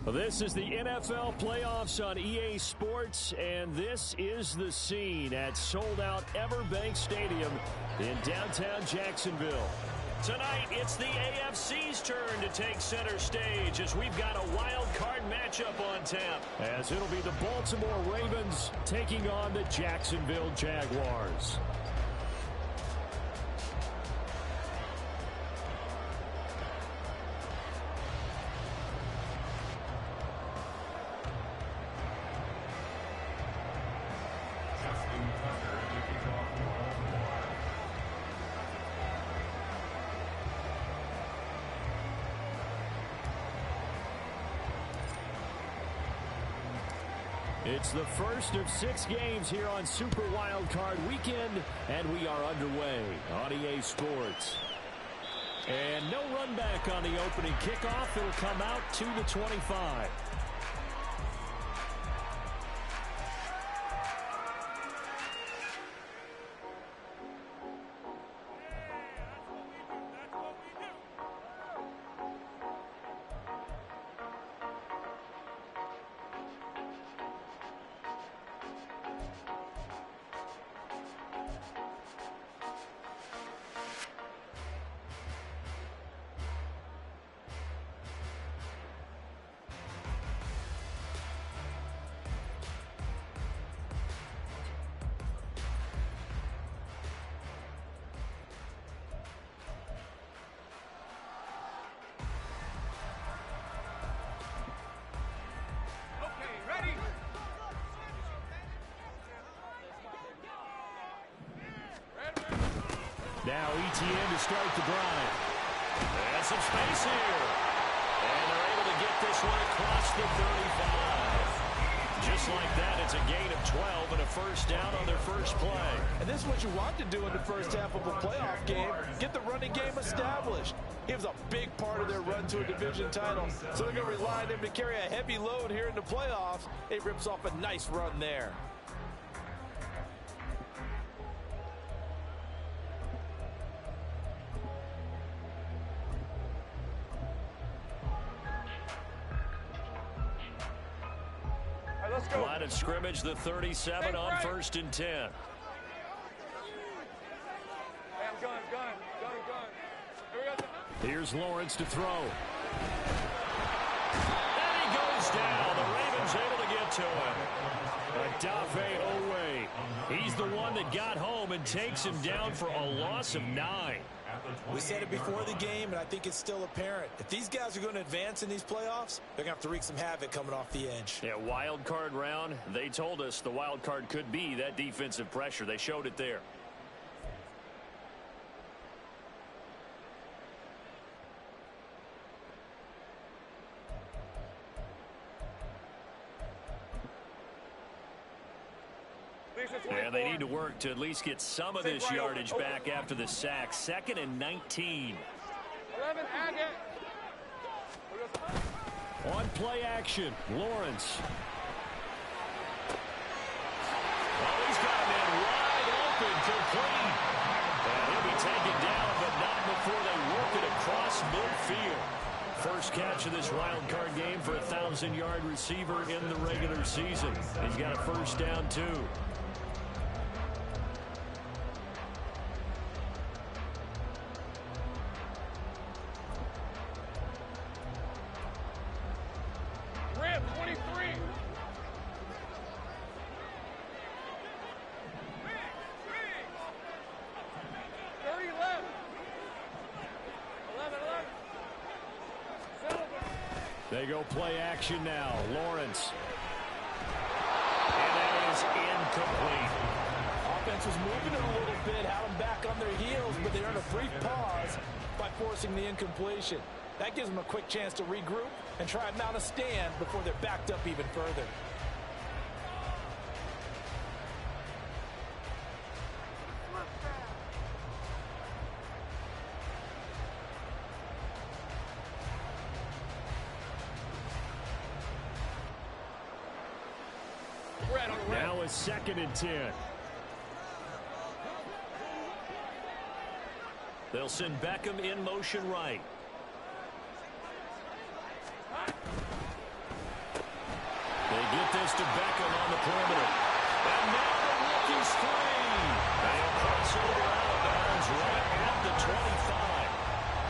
Well, this is the NFL playoffs on EA Sports, and this is the scene at sold-out Everbank Stadium in downtown Jacksonville. Tonight, it's the AFC's turn to take center stage as we've got a wild card matchup on tap. As it'll be the Baltimore Ravens taking on the Jacksonville Jaguars. It's the first of 6 games here on Super Wildcard Weekend, and we are underway on EA Sports. And no run back on the opening kickoff. It'll come out to the 25. Now ETN to start the drive. And some space here. And they're able to get this one across the 35. Just like that, it's a gain of 12 and a first down on their first play. And this is what you want to do in the first half of a playoff game. Get the running game established. He was a big part of their run to a division title. So they're going to rely on him to carry a heavy load here in the playoffs. It rips off a nice run there. Line of scrimmage, the 37 on 1st and 10. Here's Lawrence to throw. And he goes down. The Ravens able to get to him. Odafe Oweh. He's the one that got home and takes him down for a loss of 9. We said it before the game, and I think it's still apparent. If these guys are going to advance in these playoffs, they're going to have to wreak some havoc coming off the edge. Yeah, wild card round. They told us the wild card could be that defensive pressure. They showed it there. And they need to work to at least get some of this yardage back after the sack. 2nd and 19. On play action, Lawrence. Well, he's got a man wide open, complete. And he'll be taken down, but not before they work it across midfield. First catch of this wild card game for a 1,000-yard receiver in the regular season. He's got a first down, too. They go play action now. Lawrence. And that is incomplete. Offense was moving it a little bit, had them back on their heels, but they earned a brief pause by forcing the incompletion. That gives them a quick chance to regroup and try and mount a stand before they're backed up even further. Now a 2nd and 10. They'll send Beckham in motion right. get this to Beckham on the perimeter. And now the rookie's free. And he'll cross over out of bounds right at the 25.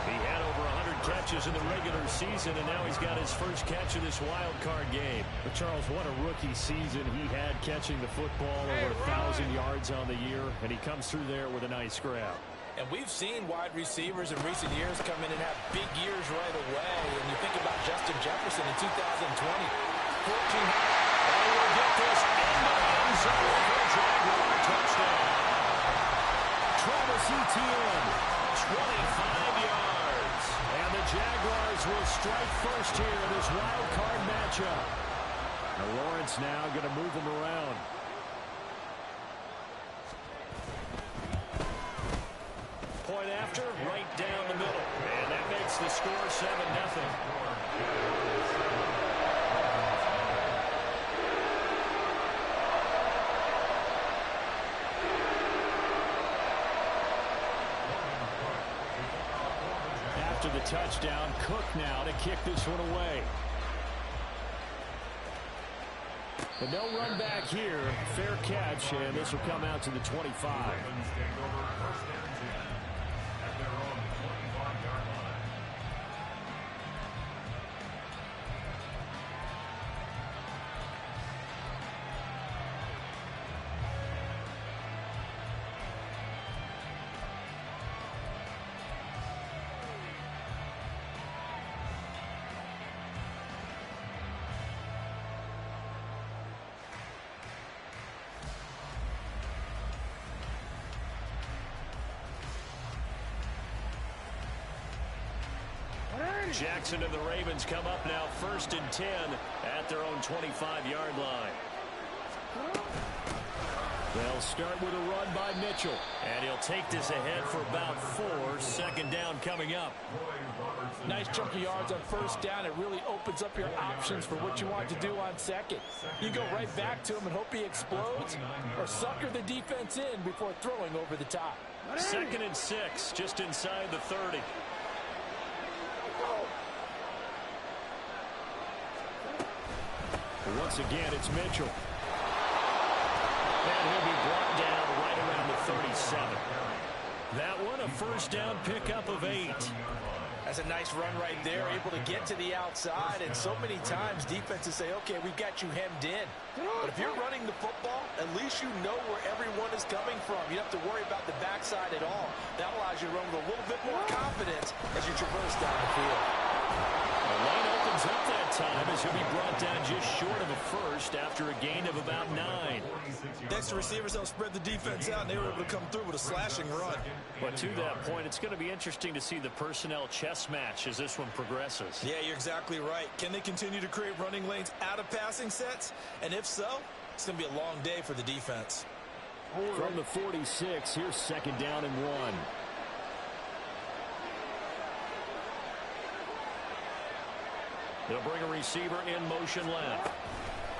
He had over 100 catches in the regular season, and now he's got his first catch of this wild card game. But Charles, what a rookie season he had catching the football, over 1,000 yards on the year, and he comes through there with a nice grab. And we've seen wide receivers in recent years come in and have big years right away. And you think about Justin Jefferson in 2020. 14. And we'll get this in the end zone for a Jaguar touchdown. Travis Etienne, 25 yards. And the Jaguars will strike first here in this wild card matchup. Now Lawrence now going to move him around. Point after, right down the middle. And that makes the score 7-0. After the touchdown, Cook now to kick this one away. But no run back here. Fair catch, and this will come out to the 25. Jackson and the Ravens come up now 1st and 10 at their own 25-yard line. They'll start with a run by Mitchell. And he'll take this ahead for about 4. 2nd down coming up. Nice chunk of yards on 1st down. It really opens up your options for what you want to do on 2nd. You go right back to him and hope he explodes, or sucker the defense in before throwing over the top. 2nd and 6, just inside the 30. Once again, it's Mitchell. And he'll be brought down right around the 37. That one, a 1st down pickup of 8. That's a nice run right there, able to get to the outside. And so many times defenses say, okay, we've got you hemmed in. But if you're running the football, at least you know where everyone is coming from. You don't have to worry about the backside at all. That allows you to run with a little bit more confidence as you traverse down the field. The lane opens up that time as he'll be brought down just short of a 1st after a gain of about 9. Extra receivers don't spread the defense out, and they were able to come through with a slashing run. But to that point, it's going to be interesting to see the personnel chess match as this one progresses. Yeah, you're exactly right. Can they continue to create running lanes out of passing sets? And if so, it's going to be a long day for the defense. From the 46, here's 2nd down and 1. They'll bring a receiver in motion left.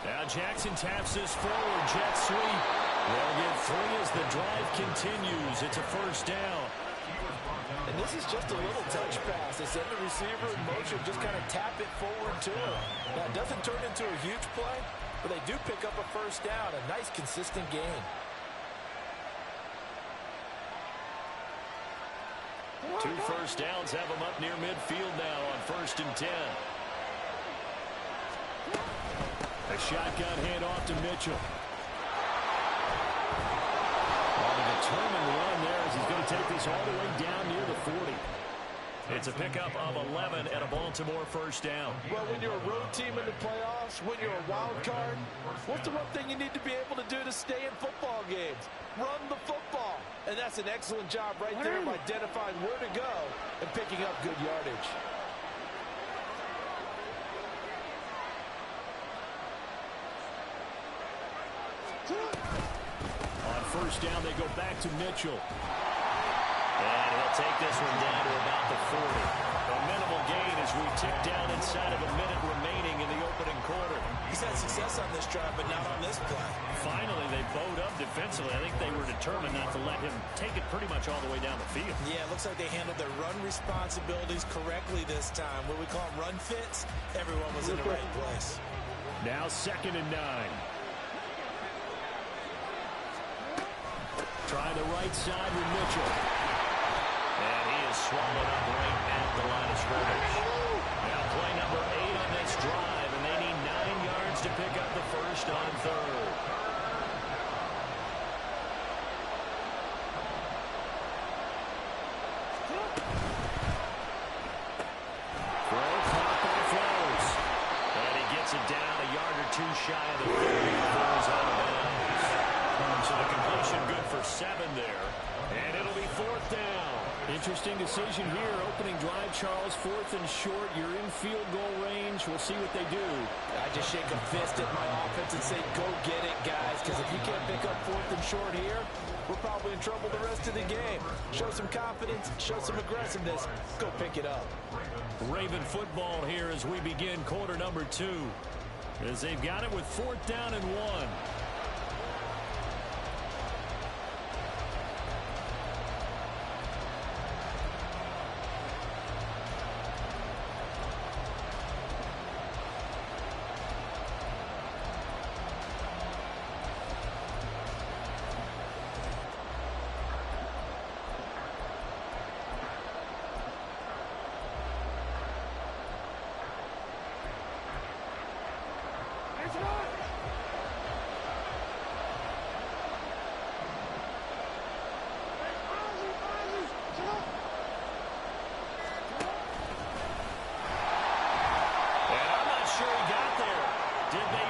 Now Jackson taps this forward. Jet sweep. They'll get 3 as the drive continues. It's a 1st down. And this is just a little touch pass. They send the receiver in motion, just kind of tap it forward to him. Now, it doesn't turn into a huge play, but they do pick up a 1st down. A nice, consistent gain. 2 1st downs have them up near midfield now on 1st and 10. A shotgun handoff to Mitchell. On a determined run there as he's going to take this all the way down near the 40. It's a pickup of 11 and a Baltimore 1st down. Well, when you're a road team in the playoffs, when you're a wild card, what's the one thing you need to be able to do to stay in football games? Run the football. And that's an excellent job right there of identifying where to go and picking up good yardage. On 1st down, they go back to Mitchell. And he'll take this one down to about the 40. A minimal gain as we tick down inside of a minute remaining in the opening quarter. He's had success on this drive, but not on this play. Finally, they bowed up defensively. I think they were determined not to let him take it pretty much all the way down the field. Yeah, it looks like they handled their run responsibilities correctly this time. What we call run fits, everyone was in the right place. Now 2nd and 9. Trying the right side with Mitchell. And he is swallowed up right at the line of scrimmage. Now play number 8 on this drive, and they need 9 yards to pick up the first on 3rd. Throw caught by Flowers. And he gets it down a yard or 2 shy of the 30. Falls out of bounds. So the completion good for 7 there. And it'll be 4th down. Interesting decision here. Opening drive, Charles. 4th and short. You're in field goal range. We'll see what they do. I just shake a fist at my offense and say, go get it, guys, because if you can't pick up 4th and short here, we're probably in trouble the rest of the game. Show some confidence, show some aggressiveness, go pick it up. Raven football here as we begin quarter number 2. As they've got it with 4th down and 1.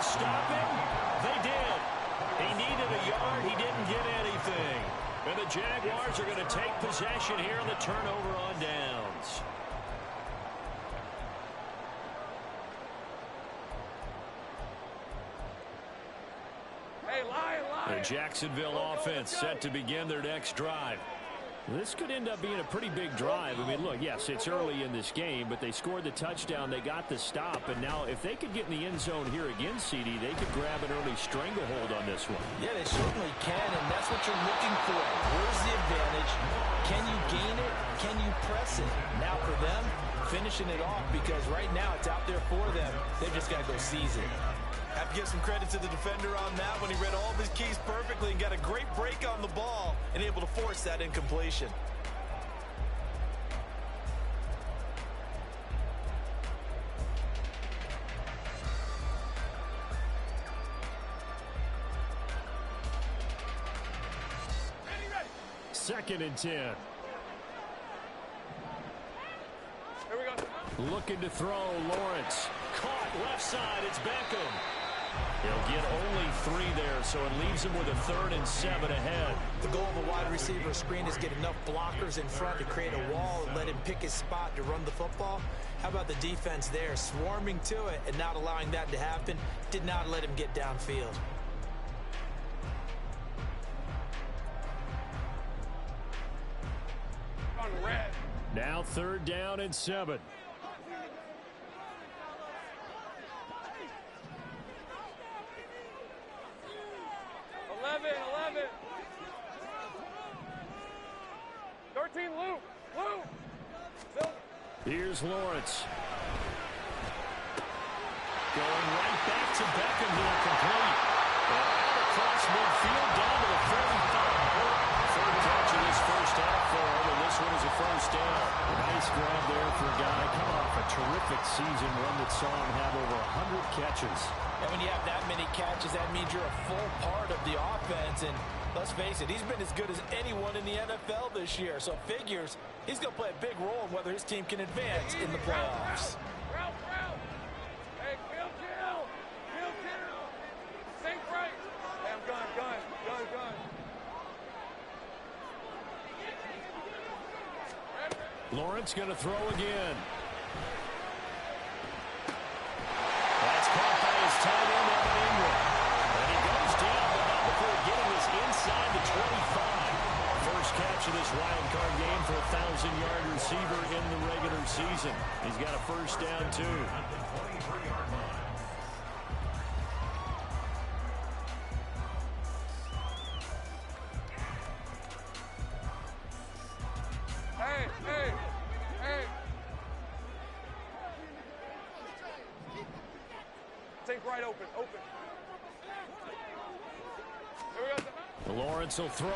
Stop him? They did. He needed a yard. He didn't get anything. And the Jaguars are going to take possession here on the turnover on downs. The Jacksonville offense set to begin their next drive. This could end up being a pretty big drive. I mean, look, yes, it's early in this game, but they scored the touchdown. They got the stop. And now if they could get in the end zone here again, CD, they could grab an early stranglehold on this one. Yeah, they certainly can, and that's what you're looking for. Where's the advantage? Can you gain it? Can you press it? Now for them, finishing it off, because right now it's out there for them. They've just got to go seize it. Have to give some credit to the defender on that when he read all of his keys perfectly and got a great break on the ball and able to force that incompletion. Second and 10. Here we go. Looking to throw, Lawrence. Caught left side. It's Beckham. He'll get only 3 there, so it leaves him with a 3rd and 7 ahead. The goal of a wide receiver screen is get enough blockers in front to create a wall and let him pick his spot to run the football. How about the defense there, swarming to it and not allowing that to happen? Did not let him get downfield. Now 3rd down and 7. 13, Luke. Here's Lawrence. Going right back to Beckham here, complete. And out across midfield down to the 35. Third catch of this first half for him, and this one is a first down. A nice grab there for a guy coming off a terrific season, one that saw him have over 100 catches. And when you have that many catches, that means you're a full part of the offense. And let's face it, he's been as good as anyone in the NFL this year. So figures he's going to play a big role in whether his team can advance in the playoffs. Hey, Bill Jill. Think right. Hey, I'm gun. Lawrence going to throw again. That's caught by his tight end, Evan Ingram. And he goes down, but not before getting this inside the 25. First catch of this wild card game for a 1,000-yard receiver in the regular season. He's got a first down, too. Think right open. Here we go. Lawrence will throw.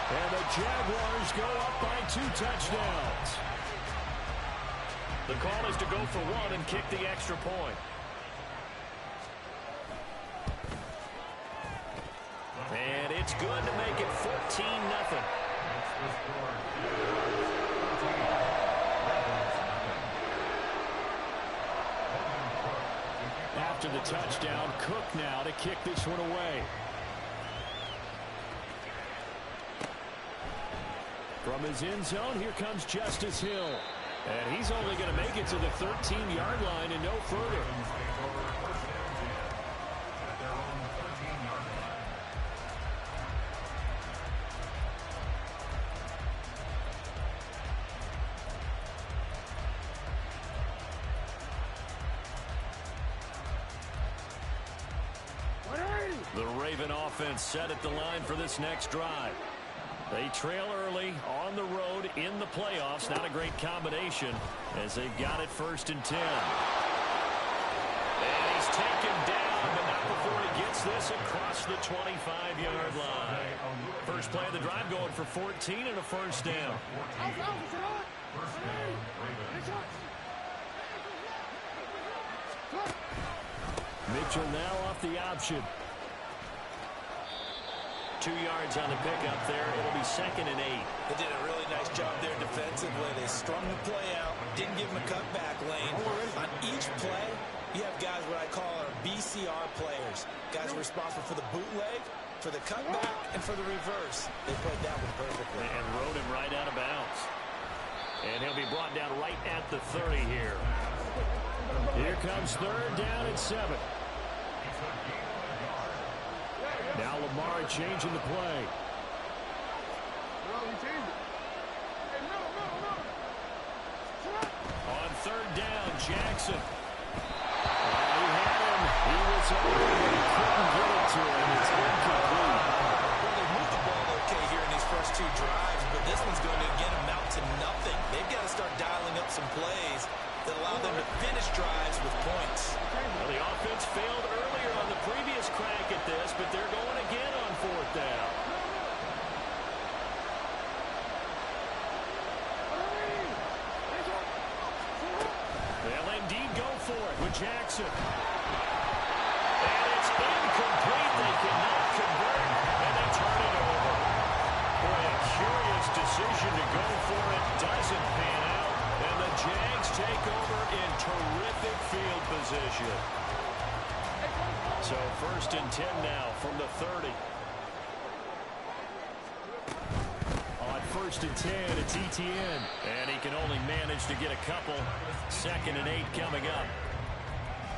And the Jaguars go up by 2 touchdowns. The call is to go for 1 and kick the extra point. And it's good to make it 14-0. After the touchdown, Cook now to kick this one away. From his end zone, here comes Justice Hill. And he's only going to make it to the 13-yard line and no further. The Raven offense set at the line for this next drive. They trail early on the road in the playoffs. Not a great combination as they've got it 1st and 10. And he's taken down, but not before he gets this across the 25-yard line. First play of the drive going for 14 and a 1st down. Mitchell now off the option. 2 yards on the pickup there. It'll be 2nd and 8. They did a really nice job there defensively. They strung the play out, didn't give him a cutback lane. On each play, you have guys what I call our BCR players. Guys are responsible for the bootleg, for the cutback, and for the reverse. They played that one perfectly. And rode him right out of bounds. And he'll be brought down right at the 30 here. Here comes 3rd down and 7. Now Lamar changing the play. On 3rd down, Jackson. He had him. He was open, but he couldn't get it to him. It's incomplete. Well, they moved the ball okay here in these first 2 drives, but this one's going to again amount to nothing. They've got to start dialing up some plays that allow them to finish drives with points. Well, the offense failed earlier on the previous crack at this, but they're going again on 4th down. They'll indeed go for it with Jackson. And it's incomplete. They cannot convert, and they turn it over. Boy, a curious decision to go for it. Doesn't pan out. And the Jags take over in terrific field position. So 1st and 10 now from the 30. On 1st and 10, it's Etienne. And he can only manage to get a couple. 2nd and 8 coming up.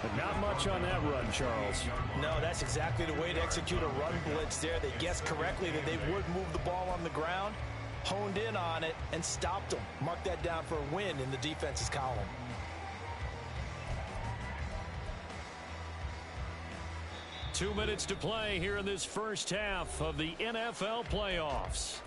But not much on that run, Charles. No, that's exactly the way to execute a run blitz there. They guessed correctly that they would move the ball on the ground, honed in on it, and stopped them. Mark that down for a win in the defense's column. Two minutes to play here in this first half of the NFL playoffs.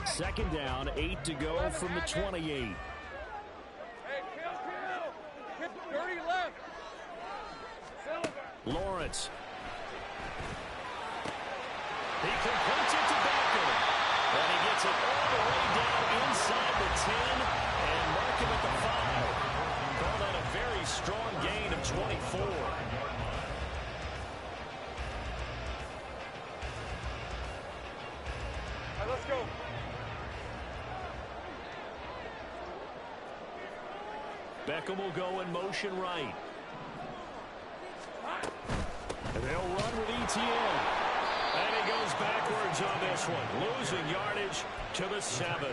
Second down, 8 to go from the 28. Dirty left. Lawrence. He completes it to Becker. And he gets it all the way down inside the 10 and mark him at the 5. Call that a very strong gain of 24. All right, let's go. Beckham will go in motion right. And they'll run with Etienne. And he goes goes backwards on this one, losing yardage to the 7.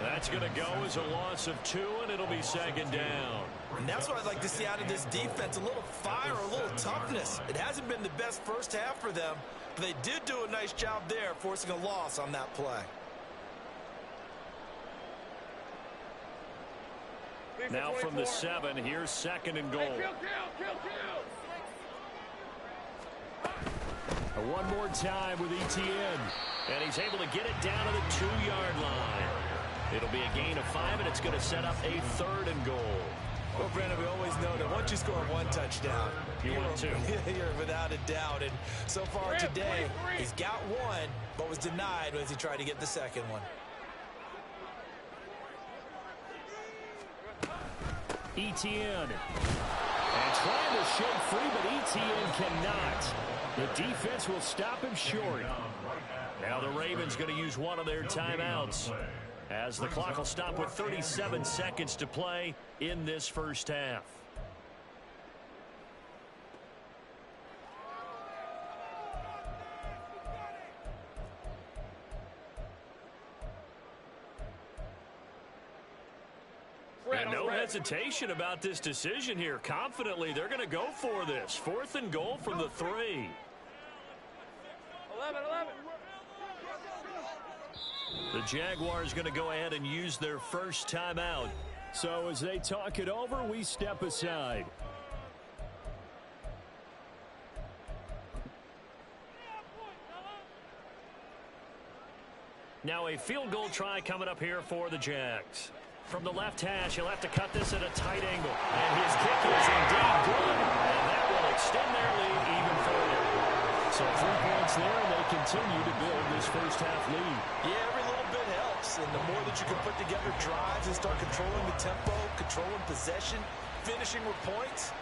That's going to go as a loss of 2, and it'll be second down. And that's what I'd like to see out of this defense, a little fire, a little toughness. It hasn't been the best first half for them, but they did do a nice job there, forcing a loss on that play. Now from the 7, here's second and goal. One more time with Etienne. And he's able to get it down to the 2-yard line. It'll be a gain of 5, and it's going to set up a 3rd and goal. Well, Brandon, we always know that once you score 1 touchdown, you want 2. You're without a doubt. And so far today, he's got 1, but was denied as he tried to get the second one. Etienne. And trying to shake free, but Etienne cannot. The defense will stop him short. Now the Ravens going to use one of their timeouts, as the clock will stop with 37 seconds to play in this first half. And no hesitation about this decision here. Confidently, they're going to go for this. 4th and goal from the 3. 11. The Jaguars going to go ahead and use their first timeout. So as they talk it over, we step aside. Now a field goal try coming up here for the Jags. From the left hash, he'll have to cut this at a tight angle. And his kick is indeed good. And that will extend their lead even further. So 3 points there, and they continue to build this first half lead. Yeah, every little bit helps. And the more that you can put together drives and start controlling the tempo, controlling possession, finishing with points,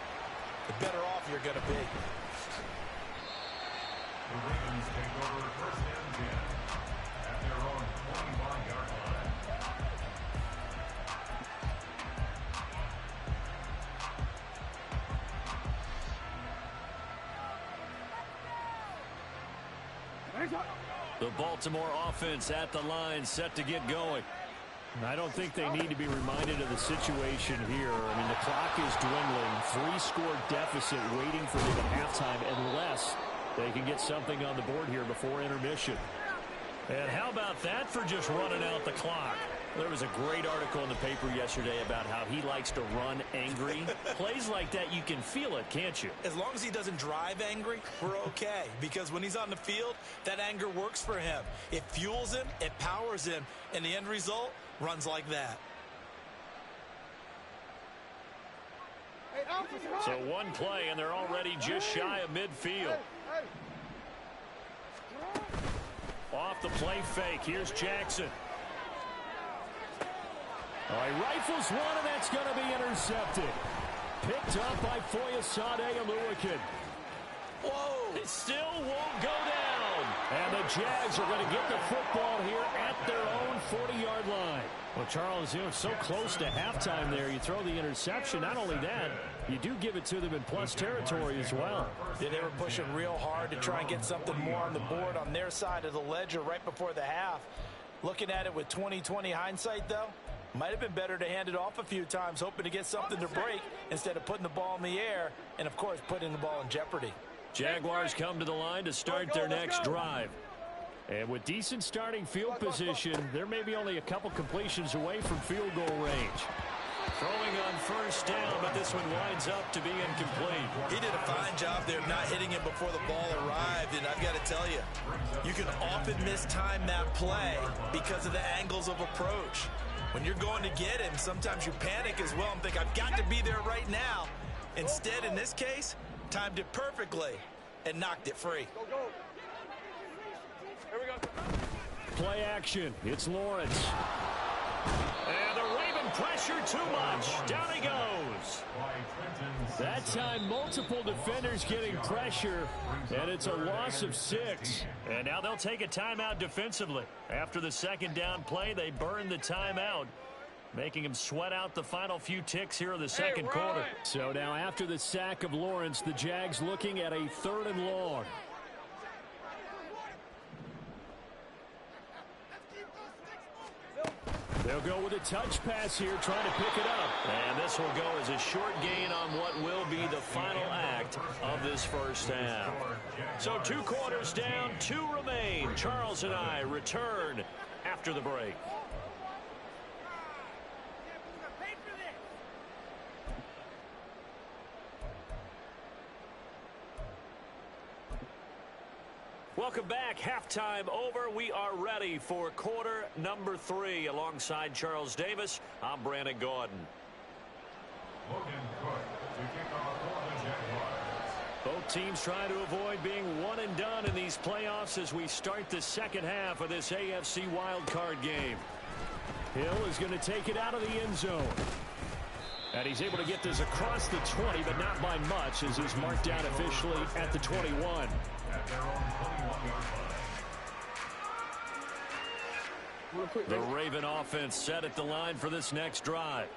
the better off you're going to be. The Ravens take over first and 10 at their own 25-yard line. The Baltimore offense at the line, set to get going. I don't think they need to be reminded of the situation here. I mean, the clock is dwindling. 3-score deficit waiting for them at halftime unless they can get something on the board here before intermission. And how about that for just running out the clock? There was a great article in the paper yesterday about how he likes to run angry. Plays like that, you can feel it, can't you? As long as he doesn't drive angry, we're okay. Because when he's on the field, that anger works for him. It fuels him, it powers him, and the end result runs like that. So one play, and they're already just shy of midfield. Off the play fake, here's Jackson. He rifles one, and that's going to be intercepted. Picked up by Foyesade Oluokun. Whoa! It still won't go down. And the Jags are going to get the football here at their own 40-yard line. Well, Charles, you know, so close to halftime there. You throw the interception. Not only that, you do give it to them in plus territory as well. Yeah, they were pushing real hard to try and get something more on the board on their side of the ledger right before the half. Looking at it with 20/20 hindsight, though, might have been better to hand it off a few times, hoping to get something to break instead of putting the ball in the air and, of course, putting the ball in jeopardy. Jaguars come to the line to start their next drive. And with decent starting field position, they're maybe only a couple completions away from field goal range. Throwing on first down, but this one winds up to be incomplete. He did a fine job there of not hitting it before the ball arrived, and I've got to tell you, you can often mistime that play because of the angles of approach. When you're going to get him, sometimes you panic as well and think, I've got to be there right now. Instead, in this case, timed it perfectly and knocked it free. Here we go. Play action. It's Lawrence. And the Raven pressure too much. Down he goes. That time, multiple defenders getting pressure, and it's a loss of 6. And now they'll take a timeout defensively. After the second down play, they burn the timeout, making him sweat out the final few ticks here in the second quarter. So now after the sack of Lawrence, the Jags looking at a 3rd and long. They'll go with a touch pass here, trying to pick it up. And this will go as a short gain on what will be the final act of this first half. So 2 quarters down, 2 remain. Charles and I return after the break. Welcome back. Halftime over. We are ready for quarter number 3. Alongside Charles Davis, I'm Brandon Gaudin. Logan Cook to kick off for the Jaguars. Both teams trying to avoid being one and done in these playoffs as we start the second half of this AFC wildcard game. Hill is going to take it out of the end zone. And he's able to get this across the 20, but not by much, as he's marked down officially at the 21. At their own 21-yard line. The Raven offense set at the line for this next drive.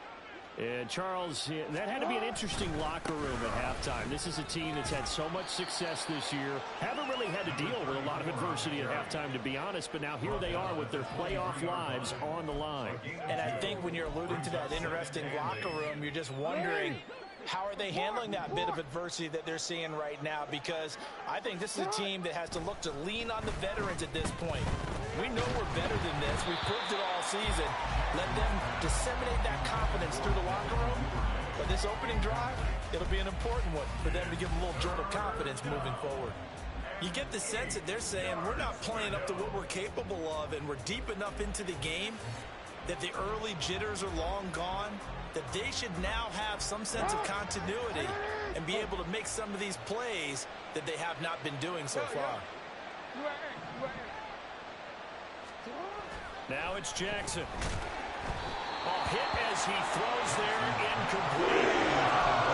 And Charles, that had to be an interesting locker room at halftime. This is a team that's had so much success this year. Haven't really had to deal with a lot of adversity at halftime, to be honest. But now here they are with their playoff lives on the line. And I think when you're alluding to that interesting locker room, you're just wondering, how are they handling that bit of adversity that they're seeing right now? Because I think this is a team that has to look to lean on the veterans at this point. We know we're better than this. We've proved it all season. Let them disseminate that confidence through the locker room. But this opening drive, it'll be an important one for them to give a little jolt of confidence moving forward. You get the sense that they're saying we're not playing up to what we're capable of, and we're deep enough into the game that the early jitters are long gone, that they should now have some sense of continuity and be able to make some of these plays that they have not been doing so far. Now it's Jackson. Hit as he throws there, incomplete.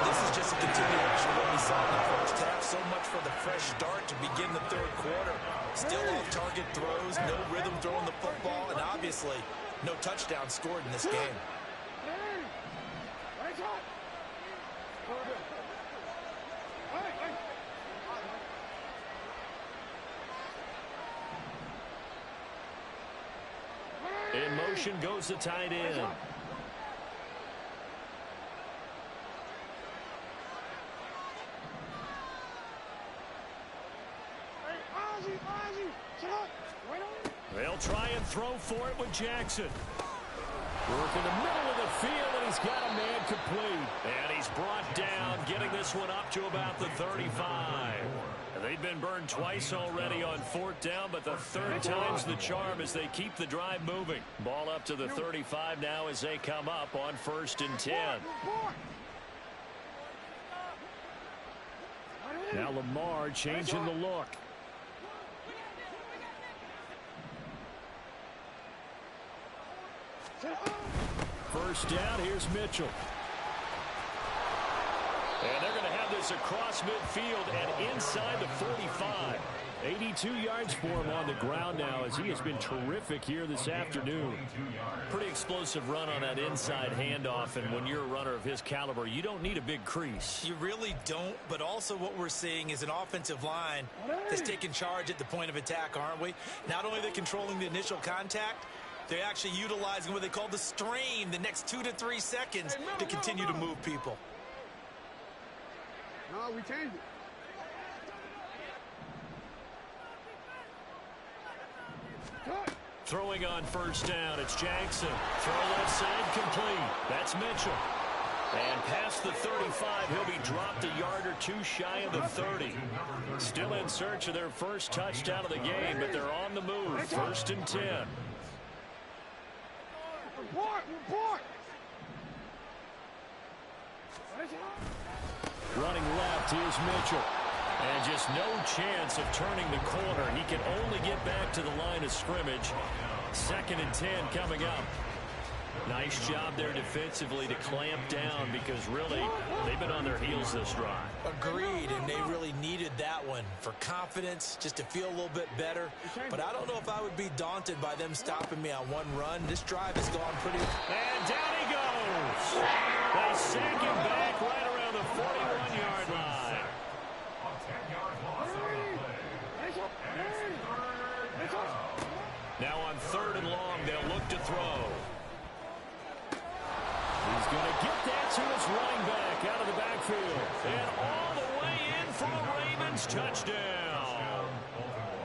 This is just a continuation of what we saw in the first half. So much for the fresh start to begin the third quarter. Still off-target throws, no rhythm throwing the football, and obviously no touchdown scored in this game. In motion goes the tight end. They'll try and throw for it with Jackson. Work in the middle of the field, and he's got a man complete. And he's brought down, getting this one up to about the 35. They've been burned twice already on 4th down, but the third time's the charm as they keep the drive moving. Ball up to the 35 now as they come up on 1st and 10. Now Lamar changing the look. First down, here's Mitchell. And they're going to have this across midfield and inside the 45. 82 yards for him on the ground now as he has been terrific here this afternoon. Pretty explosive run on that inside handoff, and when you're a runner of his caliber, you don't need a big crease. You really don't, but also what we're seeing is an offensive line that's taking charge at the point of attack, aren't we? Not only are they controlling the initial contact, they're actually utilizing what they call the strain the next 2 to 3 seconds to continue to move people. No, we changed it. Throwing on first down, it's Jackson. Throw left side, complete. That's Mitchell. And past the 35, he'll be dropped a yard or two shy of the 30. Still in search of their first touchdown of the game, but they're on the move. 1st and 10. Report! Running left, here's Mitchell. And just no chance of turning the corner. He can only get back to the line of scrimmage. 2nd and 10 coming up. Nice job there defensively to clamp down because really they've been on their heels this drive. Agreed, and they really needed that one for confidence, just to feel a little bit better. But I don't know if I would be daunted by them stopping me on one run. This drive has gone pretty... And down he goes. They sack him back right around the 41-yard line. A 10-yard loss on the play. Now on 3rd and long, they'll look to throw. backfield. And all the way in for a Ravens touchdown.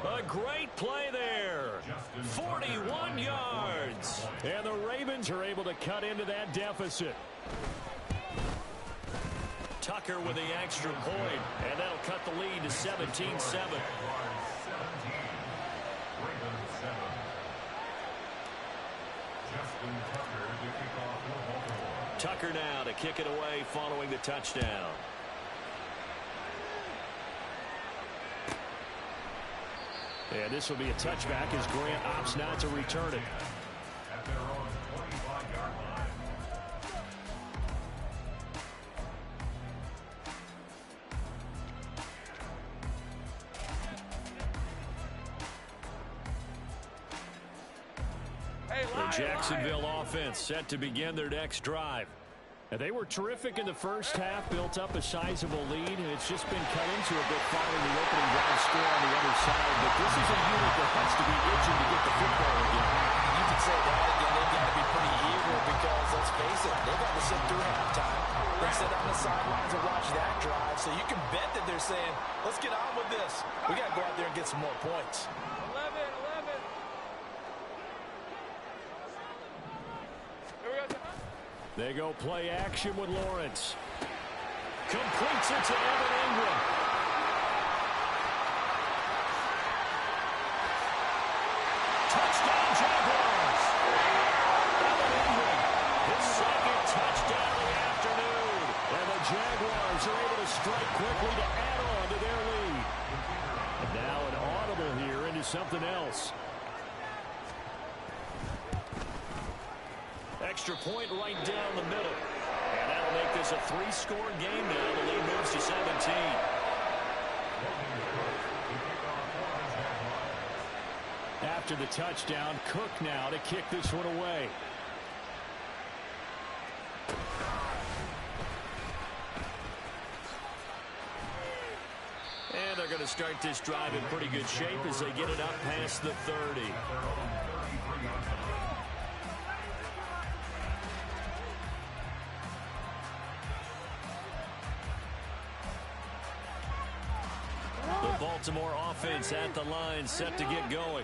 A great play there. 41 yards. And the Ravens are able to cut into that deficit. Tucker with the extra point, and that'll cut the lead to 17-7. Tucker now to kick it away following the touchdown. And this will be a touchback as Grant opts not to return it. At their own 25-yard line. The Jacksonville offense set to begin their next drive. And they were terrific in the first half, built up a sizable lead, and it's just been cut into a bit following the opening drive score on the other side. But this is a unit that has to be itching to get the football again. You can say that again. They've got to be pretty eager because, let's face it, they've got to sit through halftime. They sit on the sidelines and watch that drive, so you can bet that they're saying, let's get on with this. We got to go out there and get some more points. 11. They go play action with Lawrence. Completes it to Evan Ingram. Touchdown Jaguars. Evan Ingram, his second touchdown of the afternoon. And the Jaguars are able to strike quickly to add on to their lead. And now an audible here into something else. Extra point right down the middle. And that'll make this a three-score game now. The lead moves to 17. After the touchdown, Cook now to kick this one away. And they're going to start this drive in pretty good shape as they get it up past the 30. Baltimore offense at the line, set to get going.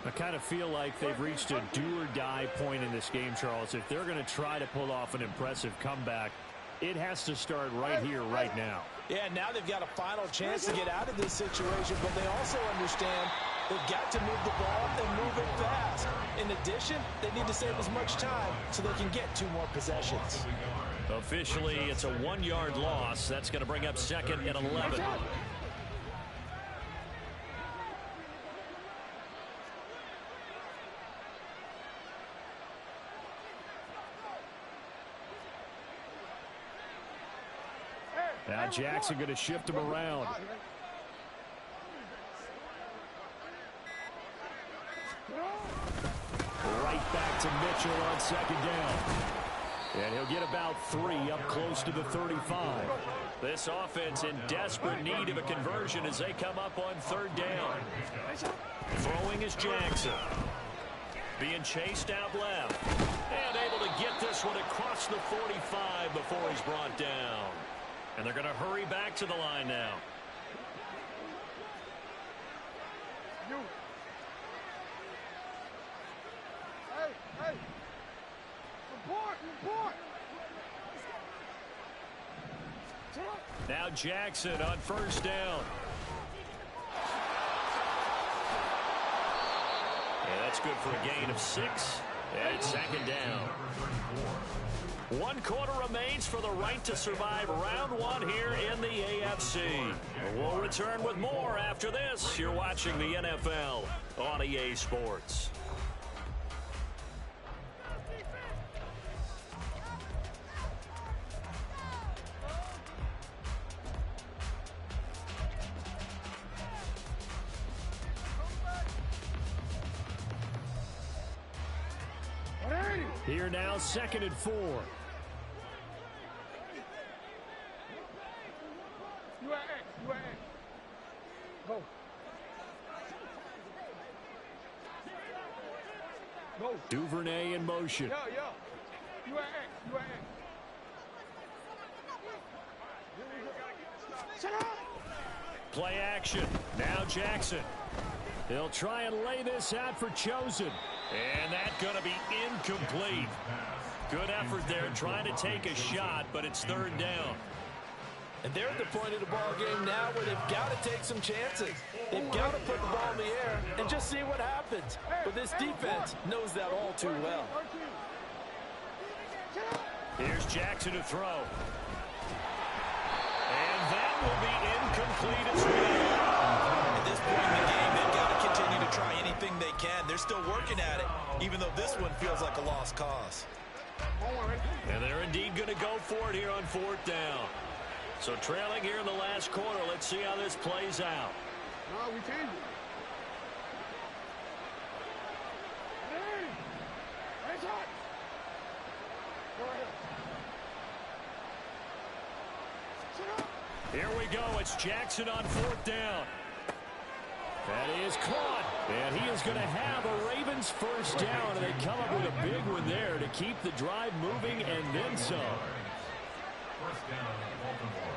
I kind of feel like they've reached a do-or-die point in this game, Charles. If they're going to try to pull off an impressive comeback, it has to start right here, right now. Yeah, now they've got a final chance to get out of this situation, but they also understand they've got to move the ball and move it fast. In addition, they need to save as much time so they can get 2 more possessions. Officially, it's a 1-yard loss. That's going to bring up second and 11. Now Jackson going to shift him around. Right back to Mitchell on second down. And he'll get about 3 up close to the 35. This offense in desperate need of a conversion as they come up on third down. Throwing is Jackson. Being chased out left. And able to get this one across the 45 before he's brought down. And they're going to hurry back to the line now. Hey. Report. Now Jackson on first down. Yeah, that's good for a gain of 6. And it's second down. 1 quarter remains for the right to survive round 1 here in the AFC. We'll return with more after this. You're watching the NFL on EA Sports. Here now, 2nd and 4. You at X. Go. Duvernay in motion. Yo. You at X. Play action. Now Jackson. He'll try and lay this out for Chosen. And that's going to be incomplete. Good effort there trying to take a shot, but it's third down. And they're at the point of the ball game now where they've got to take some chances. They've got to put the ball in the air and just see what happens. But this defense knows that all too well. Here's Jackson to throw. And that will be incomplete as well. At this point in the game, they've got to continue to try anything they can. They're still working at it, even though this one feels like a lost cause. And they're indeed going to go for it here on fourth down. So trailing here in the last quarter. Let's see how this plays out. No, we change it. Hey! Nice hot! Go ahead. Sit up! Here we go. It's Jackson on fourth down. That is caught. And he is going to have a Ravens first down. And they come up with a big one there to keep the drive moving and then some. First down, Baltimore.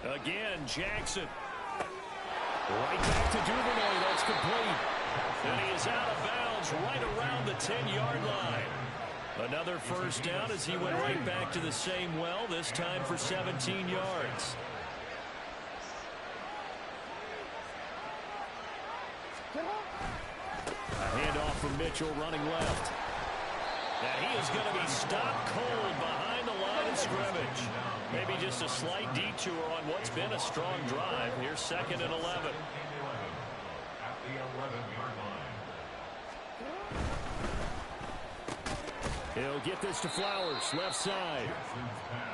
Again, Jackson. Right back to Duvernay. That's complete. And he is out of bounds right around the 10-yard line. Another first down as he went right back to the same well, this time for 17 yards. A handoff from Mitchell running left. And he is going to be stopped cold behind the line of scrimmage. Maybe just a slight detour on what's been a strong drive. Here's second and 11. At the 11-yard line. He'll get this to Flowers, left side.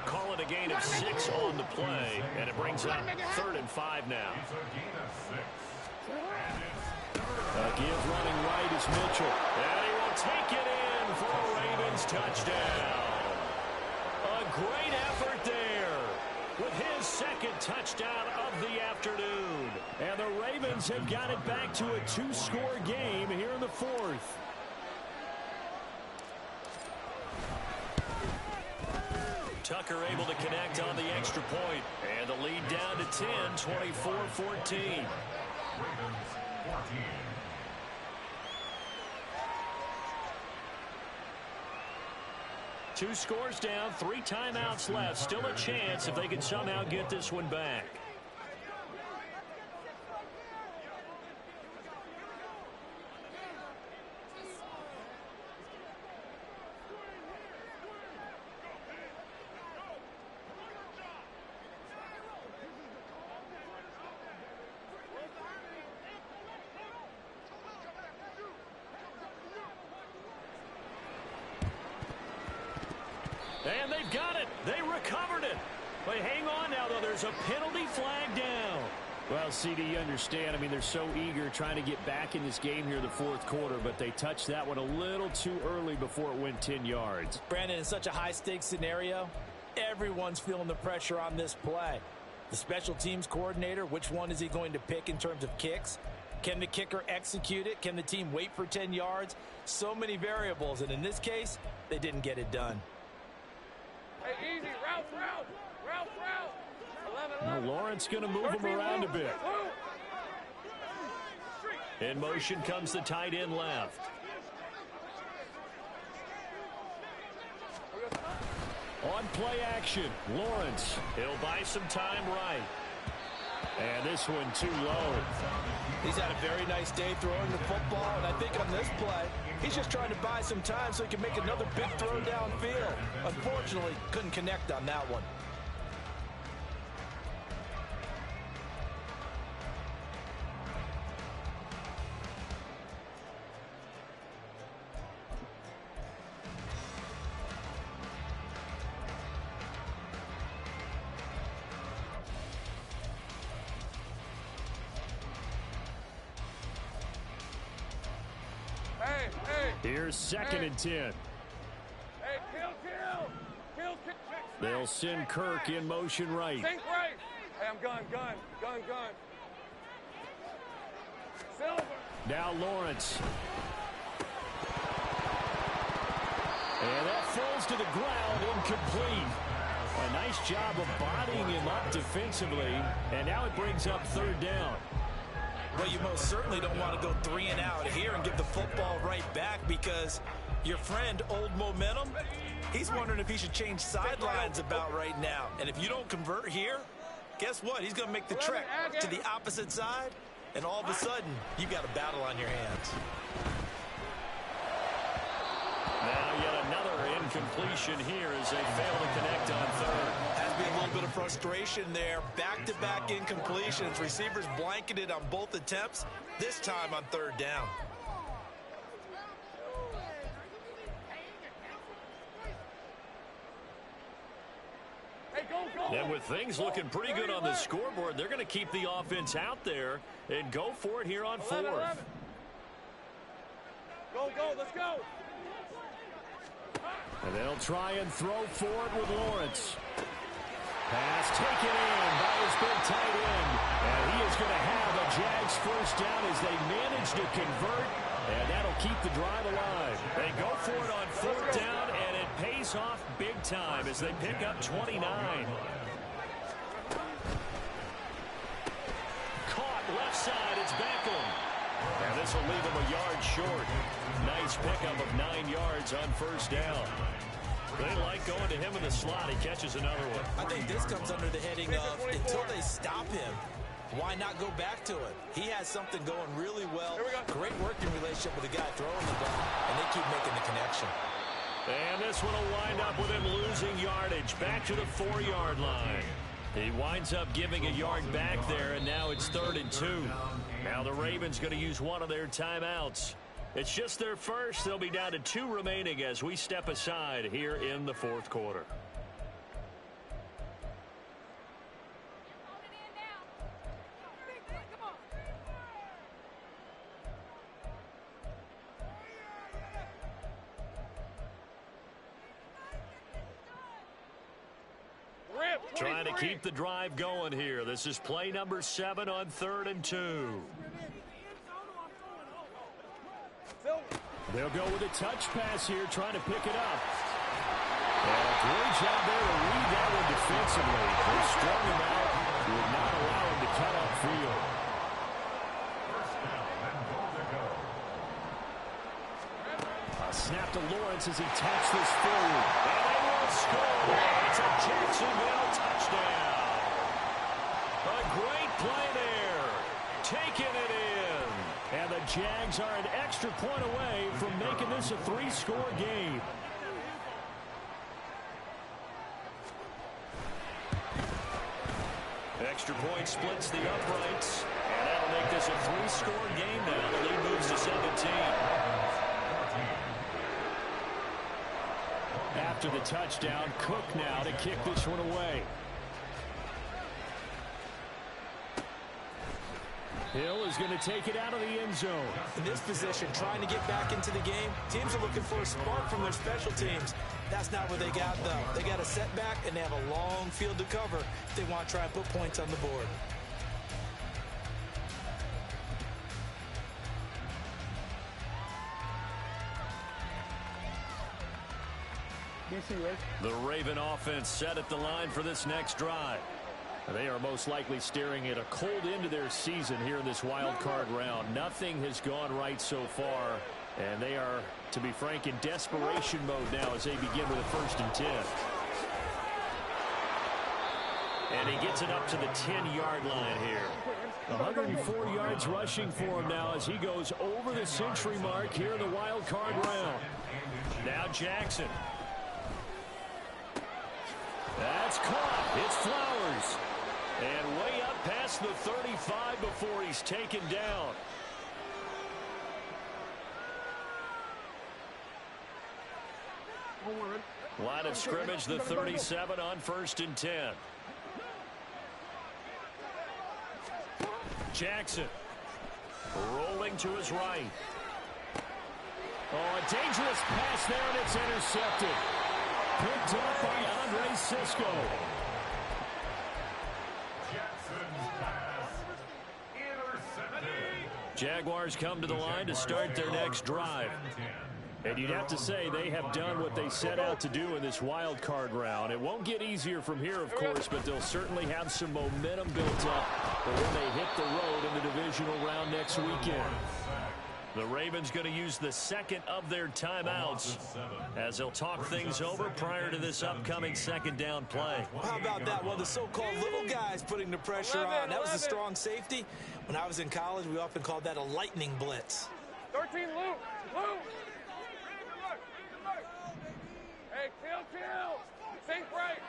Call it a gain of 6 on the play, and it brings up 3rd and 5 now. It's a gain of 6. A give running right is Mitchell. And he will take it in for a Ravens touchdown. A great effort there with his second touchdown of the afternoon. And the Ravens have got it back to a 2-score game here in the fourth. Tucker able to connect on the extra point. And the lead down to 10, 24-14. Ravens 14. Two scores down, 3 timeouts left. Still a chance if they can somehow get this one back. And they've got it. They recovered it. But hang on now, though. There's a penalty flag down. Well, CD, you understand. I mean, they're so eager trying to get back in this game here in the fourth quarter, but they touched that one a little too early before it went 10 yards. Brandon, in such a high-stakes scenario, everyone's feeling the pressure on this play. The special teams coordinator, which one is he going to pick in terms of kicks? Can the kicker execute it? Can the team wait for 10 yards? So many variables, and in this case, they didn't get it done. Hey, easy. Route. Now Lawrence going to move him around a bit. In motion comes the tight end left. On play action, Lawrence. He'll buy some time right. And this one too low. He's had a very nice day throwing the football, and I think on this play, he's just trying to buy some time so he can make another big throw downfield. Unfortunately, couldn't connect on that one. Hey. Here's second and 10. Hey, kill. They'll send Kirk in motion right. Think right. Hey, I'm gun. Silver. Now Lawrence. And that falls to the ground, incomplete. A nice job of bodying him up defensively. And now it brings up third down. Well, you most certainly don't want to go 3 and out here and give the football right back, because your friend, Old Momentum, he's wondering if he should change sidelines about right now. And if you don't convert here, guess what? He's going to make the trek to the opposite side, and all of a sudden, you've got a battle on your hands. Now yet another incompletion here as they fail to connect on third. Has been a little bit of frustration there. Back-to-back incompletions. Receivers blanketed on both attempts, this time on third down. Hey, go. And with things looking pretty good on the scoreboard, they're going to keep the offense out there and go for it here on fourth. 11. Go, let's go. And they'll try and throw for it with Lawrence. Pass taken in by his big tight end. And he is going to have a Jags first down as they manage to convert. And that'll keep the drive alive. They go for it on fourth down, and it pays off big time as they pick up 29. Caught left side. It's Beckham. And this will leave him a yard short. Nice pickup of 9 yards on first down. They like going to him in the slot. He catches another one. I think this comes under the heading of, until they stop him, why not go back to it? He has something going really well. Great working relationship with the guy throwing the ball, and they keep making the connection. And this one will wind up with him losing yardage back to the 4-yard line. He winds up giving a yard back there, and now it's 3rd and 2. Now the Ravens going to use one of their timeouts. It's just their first. They'll be down to 2 remaining as we step aside here in the fourth quarter. Trying to keep the drive going here. This is play number 7 on 3rd and 2. They'll go with a touch pass here, trying to pick it up. And a great job there to read that one defensively. They strung him out, would not allow him to cut upfield. A snap to Lawrence as he taps this forward. And they will score. It's a Jacksonville touchdown. A great play there. Taking it in. And the Jags are an extra point away from making this a 3-score game. Extra point splits the uprights. And that'll make this a 3-score game now. The lead moves to 17. After the touchdown, Cook now to kick this one away. Hill is going to take it out of the end zone. In this position, trying to get back into the game, teams are looking for a spark from their special teams. That's not what they got, though. They got a setback, and they have a long field to cover if they want to try and put points on the board. The Raven offense set at the line for this next drive. They are most likely staring at a cold end to their season here in this wild card round. Nothing has gone right so far, and they are, to be frank, in desperation mode now as they begin with a 1st and 10. And he gets it up to the 10-yard line here. 104 yards rushing for him now as he goes over the century mark here in the wild card round. Now Jackson. That's caught. It's Flowers. And way up past the 35 before he's taken down. Line of scrimmage, the 37 on 1st and 10. Jackson rolling to his right. Oh, a dangerous pass there, and it's intercepted. picked up by Andre Cisco. Jaguars come to the line to start their next drive. And you'd have to say they have done what they set out to do in this wild card round. It won't get easier from here, of course, but they'll certainly have some momentum built up for when they hit the road in the divisional round next weekend. The Ravens going to use the second of their timeouts as they'll talk things over prior to this upcoming second down play. How about that? Well, the so-called little guys putting the pressure on. That was a strong safety. When I was in college, we often called that a lightning blitz. 13, Luke. Hey, chill. Think right.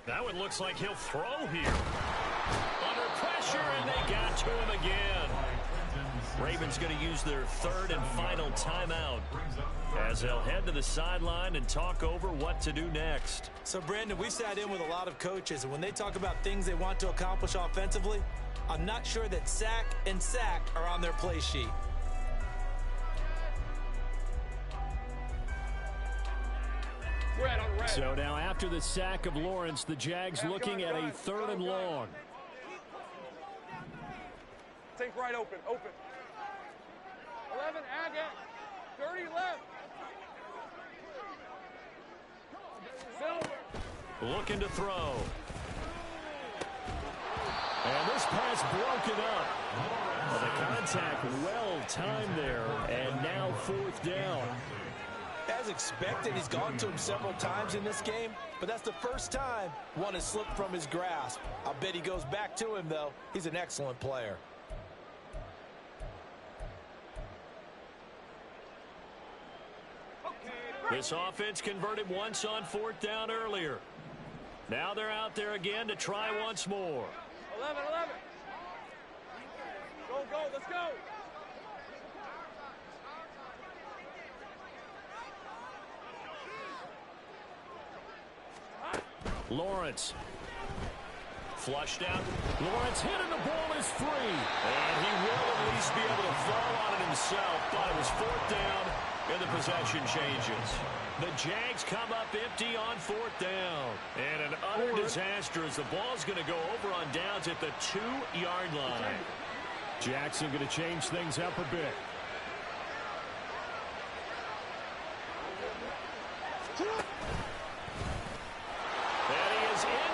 That one looks like he'll throw here. Under pressure, and they got to him again. Ravens going to use their third and final timeout as they'll head to the sideline and talk over what to do next. So, Brandon, we sat in with a lot of coaches, and when they talk about things they want to accomplish offensively, I'm not sure that sack and sack are on their play sheet. So now after the sack of Lawrence, the Jags looking at a third and long. Think right, open. 11, Agate. 30 left. Silver. Looking to throw. And this pass broken up. Well, the contact well timed there, and now fourth down. As expected, he's gone to him several times in this game, but that's the first time one has slipped from his grasp. I'll bet he goes back to him, though. He's an excellent player. This offense converted once on fourth down earlier. Now they're out there again to try once more. 11. Go, let's go. Lawrence. Flushed out. Lawrence hit and the ball is free. And he will at least be able to fall on it himself, but it was fourth down and the possession changes. The Jags come up empty on fourth down. And an utter disaster as the ball's going to go over on downs at the 2-yard line. Jackson going to change things up a bit.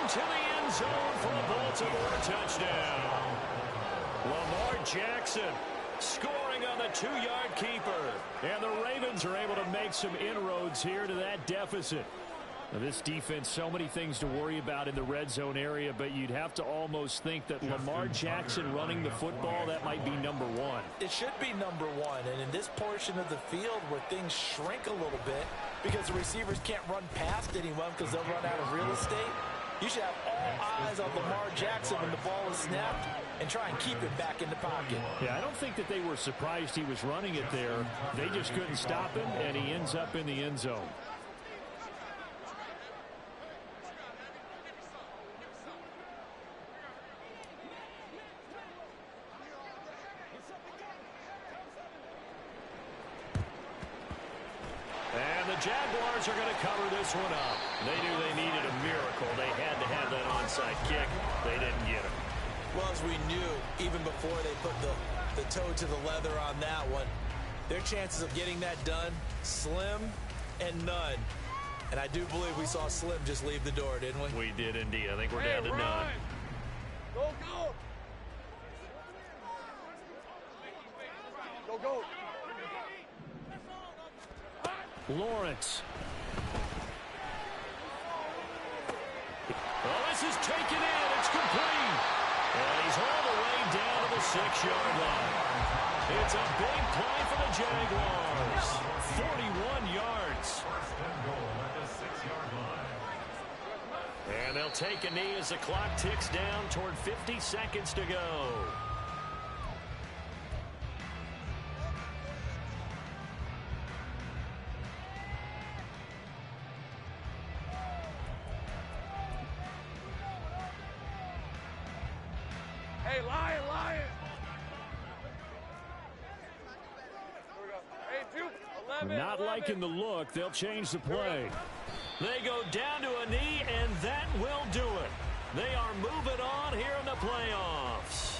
To the end zone for a Baltimore touchdown. Lamar Jackson scoring on the 2-yard keeper. And the Ravens are able to make some inroads here to that deficit. Now, this defense, so many things to worry about in the red zone area, but you'd have to almost think that Lamar Jackson running the football, that might be number one. It should be number one, and in this portion of the field where things shrink a little bit because the receivers can't run past anyone because they'll run out of real estate, you should have all eyes on Lamar Jackson when the ball is snapped and try and keep it back in the pocket. Yeah, I don't think that they were surprised he was running it there. They just couldn't stop him, and he ends up in the end zone. Jaguars are going to cover this one up. They knew they needed a miracle. They had to have that onside kick. They didn't get it. Well, as we knew, even before they put the toe to the leather on that one, their chances of getting that done, slim and none. And I do believe we saw Slim just leave the door, didn't we? We did indeed. I think we're down to none. Go. Lawrence. Well, this is taken in. It's complete. And he's all the way down to the 6-yard line. It's a big play for the Jaguars. 41 yards. And they'll take a knee as the clock ticks down toward 50 seconds to go. Hey, Lion. Here we go. Not liking the look. They'll change the play. They go down to a knee, and that will do it. They are moving on here in the playoffs.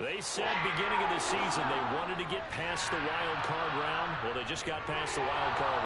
They said beginning of the season they wanted to get past the wild card round. Well, they just got past the wild card